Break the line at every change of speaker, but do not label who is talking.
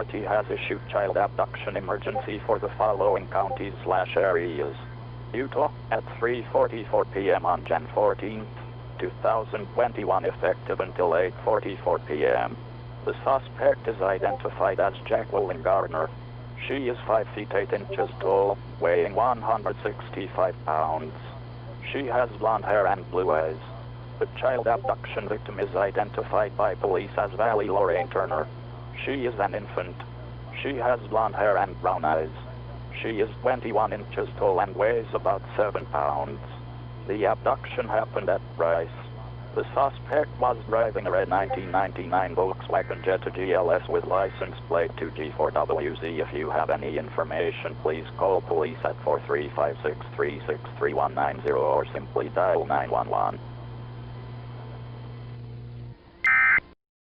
Authority has issued child abduction emergency for the following counties/areas. Utah, at 3:44 p.m. on Jan 14, 2021, effective until 8:44 p.m. The suspect is identified as Jacqueline Gardner. She is 5 feet 8 inches tall, weighing 165 pounds. She has blonde hair and blue eyes. The child abduction victim is identified by police as Valley Lorraine Turner. She is an infant. She has blonde hair and brown eyes. She is 21 inches tall and weighs about 7 pounds. The abduction happened at Bryce. The suspect was driving a red 1999 Volkswagen Jetta GLS with license plate 2G4WZ. If you have any information, please call police at 435-636-3190 or simply dial 911.